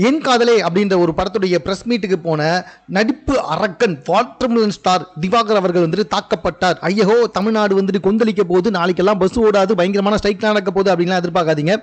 என் காதலே அப்படின்ற ஒரு படத்துடைய பிரஸ் மீட்டுக்கு போன நடிப்பு அரக்கன் வாட்டர்மெலன் ஸ்டார் திவாகர் அவர்கள் வந்துட்டு தாக்கப்பட்டார். ஐயோ, தமிழ்நாடு வந்துட்டு கொந்தளிக்க போகுது, நாளைக்கெல்லாம் பஸ் ஓடாது, பயங்கரமான ஸ்ட்ரைக் நடக்க போகுது அப்படின்லாம் எதிர்பார்க்காதீங்க.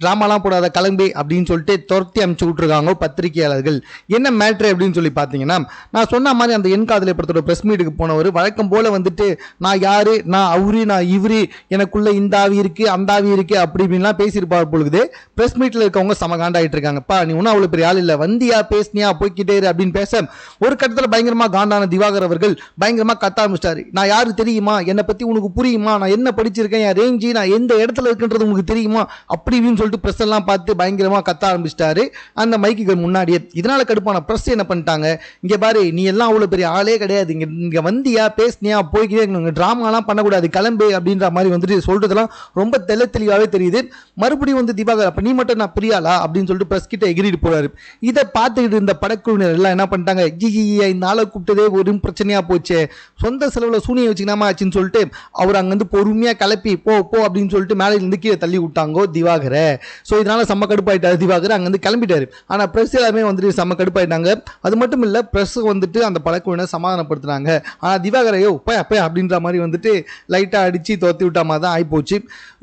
டிராமாலாம் போடாத கிளம்பி அப்படின்னு சொல்லிட்டு துரத்தி அனுப்பிச்சு விட்டுருக்காங்க பத்திரிகையாளர்கள். என்ன மேட்ரு அப்படின்னு சொல்லி பார்த்தீங்கன்னா, நான் சொன்ன மாதிரி அந்த என் காதலை படத்தோட பிரஸ் மீட்டுக்கு போனவர் வழக்கம் போல வந்துட்டு நான் யாரு, நான் அவரு, நான் இவரு, எனக்குள்ள இந்த ஆவி இருக்கு, அந்த ஆவி இருக்கு அப்படி இப்படின்லாம் பேசியிருப்பார் பொழுது பிரஸ் மீட்ல இருக்கவங்க சமகாண்டாயிட்டு இருக்காங்கப்பா. நீ ஒன்னும் அவ்வளவு பெரிய ஆள் இல்ல, வந்தியா பேசினியா போய்கிட்டே அப்படின்னு பேச ஒரு கட்டத்தில் பயங்கரமா காண்டான திவாகர் அவர்கள் பயங்கரமா கத்த ஆரம்பிச்சிட்டாரு. நான் யாரு தெரியுமா, என்னை பத்தி உனக்கு புரியுமா, நான் என்ன படிச்சிருக்கேன், என் ரேஞ்சி, நான் எந்த இடத்துல இருக்குன்றது உங்களுக்கு தெரியுமா அப்படின்னு சொல்லிட்டு பிரஸ் எல்லாம் பார்த்து பயங்கரமா கத்த ஆரம்பிச்சிட்டாரு அந்த மைக்குகள் முன்னாடியே. இதனால கடுப்பான பிரஸ் என்ன பண்ணிட்டாங்க, இங்க பாரு நீ எல்லாம் அவ்வளவு பெரிய ஆளே கிடையாது, இங்க வந்தியா பேசினியா போய்கிட்டே டிராமாலாம் பண்ணக்கூடாது கிளம்பு அப்படின்ற மாதிரி வந்துட்டு சொல்றதெல்லாம் ரொம்ப தெளிவாகவே தெரியுது. மறுபடியும் வந்து திவாகர் அப்ப நீ மட்டும் நான் பிரியாளா அப்படின்னு சொல்லிட்டு பிரஸ் கிட்ட எகிரிட்டு போறாரு. இதை பார்த்துக்கிட்டு இருந்த படக்குழுவினர் எல்லாம் என்ன பண்ணிட்டாங்க, இந்த ஆளை கூப்பிட்டதே ஒரு பிரச்சனையா போச்சு, சொந்த செலவுல சூனியை வச்சுக்கலாமா ஆச்சுன்னு சொல்லிட்டு அவர் அங்கிருந்து பொறுமையா கிளப்பி போ போ அப்படின்னு சொல்லிட்டு மேலே இருந்து கீழே தள்ளி விட்டாங்கோ திவாகரை. ஸோ இதனால செம்ம கடுப்பாயிட்டாரு திவாகர், அங்கிருந்து கிளம்பிட்டாரு. ஆனா பிரஸ் எல்லாமே வந்துட்டு செம்ம கடுப்பாயிட்டாங்க. அது மட்டும் இல்ல, பிரஸ் வந்துட்டு அந்த படக்குழுவினர் சமாதானப்படுத்துறாங்க. ஆனா திவாகரையோ போய் அப்படின்ற மாதிரி வந்துட்டு லைட்டா அடிச்சு தோத்தி விட்ட மாதிரி தான் ஆயிப்போச்சு.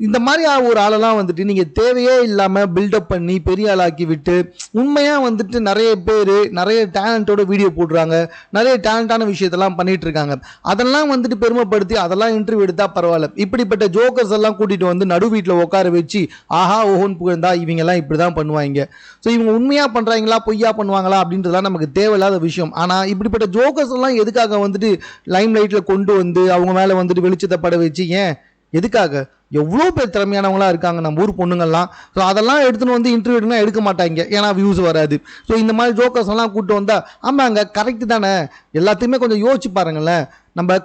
இந்த மாதிரி ஒரு ஆளெல்லாம் வந்துட்டு நீங்க தேவையே இல்லாம பில்டப் பண்ணி பெரிய ஆளாக்கி விட்டு உண்மையா வந்துட்டு நிறைய பேர் நிறைய டேலண்டோட வீடியோ போடுறாங்க, நிறைய டேலண்டான விஷயத்தெல்லாம் பண்ணிட்டு இருக்காங்க. அதெல்லாம் வந்துட்டு பெருமைப்படுத்தி அதெல்லாம் இன்டர்வியூ எடுத்தா பரவாயில்ல. இப்படிப்பட்ட ஜோக்கர்ஸ் எல்லாம் கூட்டிட்டு வந்து நடு வீட்டில் உட்கார வச்சு ஆஹா ஓஹோன்னு புகழ்ந்தா இவங்க எல்லாம் இப்படிதான் பண்ணுவாங்க. ஸோ இவங்க உண்மையா பண்றாங்களா பொய்யா பண்ணுவாங்களா அப்படின்றதுலாம் நமக்கு தேவையில்லாத விஷயம். ஆனா இப்படிப்பட்ட ஜோக்கர்ஸ் எல்லாம் எதுக்காக வந்துட்டு லைம் லைட்ல கொண்டு வந்து அவங்க மேல வந்துட்டு வெளிச்சத்தை பட வச்சு, ஏன் எதுக்காக? எவ்வளோ பேர் திறமையானவங்களா இருக்காங்க நம்ம ஊர் பொண்ணுங்கள்லாம். ஸோ அதெல்லாம் எடுத்துன்னு வந்து இன்டர்வியூனா எடுக்க மாட்டாங்க, ஏன்னா வியூஸ் வராது. ஸோ இந்த மாதிரி ஜோக்கர்ஸ் எல்லாம் கூப்பிட்டு வந்தா ஆமாங்க கரெக்டு தானே, எல்லாத்தையுமே கொஞ்சம் யோசிச்சு பாருங்களேன். நம்ம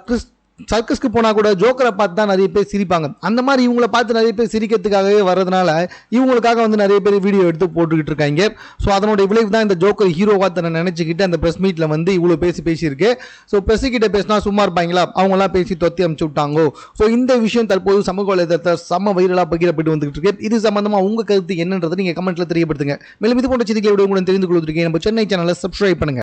சர்க்கஸ்க்கு போனால் கூட ஜோக்கரை பார்த்து தான் நிறைய பேர் சிரிப்பாங்க. அந்த மாதிரி இவங்களை பார்த்து நிறைய பேர் சிரிக்கிறதுக்காகவே வர்றதுனால இவங்களுக்காக வந்து நிறைய பேர் வீடியோ எடுத்து போட்டுக்கிட்டு இருக்காங்க. ஸோ அதனுடைய விளைவு தான் இந்த ஜோக்கர் ஹீரோவாக தன்னை நினச்சிக்கிட்டு அந்த ப்ரெஸ் மீட்டில் வந்து இவ்வளோ பேசியிருக்கு. ஸோ ப்ரெஸ்ஸுக்கிட்ட பேசினா சும்மா இருப்பாங்களா, அவங்களாம் பேசி தொத்தி அனுப்பிச்சு விட்டாங்கோ. ஸோ இந்த விஷயம் தற்போது சமூக வலைதளத்தில் செம்ம வைரலாக பகிரப்பட்டு வந்துகிட்டு இருக்கு. இது சம்பந்தமாக உங்கள் கருத்து என்னன்றது நீங்கள் கமெண்ட்டில் தெரியப்படுத்துங்க. மேலும் இது போன்ற செய்திகளை உங்களுடன் தெரிந்து கொள்வதற்கு நம்ம சென்னை சேனலை சப்ஸ்கிரைப் பண்ணுங்க.